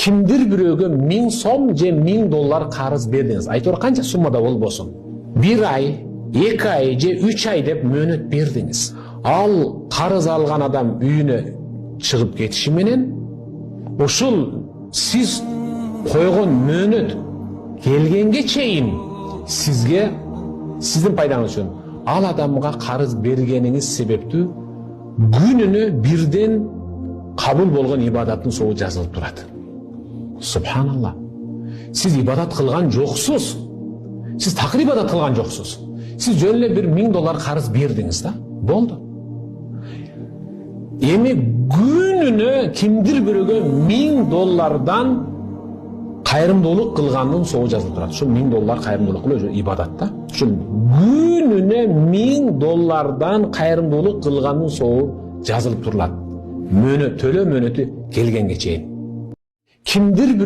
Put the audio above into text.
Kimdir bирөөгө 1000 сом же 1000 доллар карыз бердиңиз. Айтор канча суммада болбосун. 1 ай, 2 ай же 3 ай деп мөөнөт бердиңиз. Ал карыз алган адам үйүнө чыгып кетиши менен ушул сиз койгон мөөнөт келгенге чейин сизге сиздин пайдаңыз үчүн ал адамга карыз бергениңиз себептүү күнүнө бирден кабыл болгон ибадаттын соогу жазылып турат. Субханалла. Siz ibadat kılgan joksuz. Siz takır ibadat kılgan joksuz. Siz жөн эле bir 1000 доллар карыз бердиңиz да. Болду. Эми күнүнө кимдир бирөөгө 1000 доллардан кайрымдуулук кылгандын соогу жазылып турат. Ошо 1000 доллар кайрымдуулук кылуу ибадат да. Ошо күнүнө 1000 доллардан кайрымдуулук кылгандын соогу жазылып турулат. Төлөө мөөнөтү келгенге чейин. Kimdir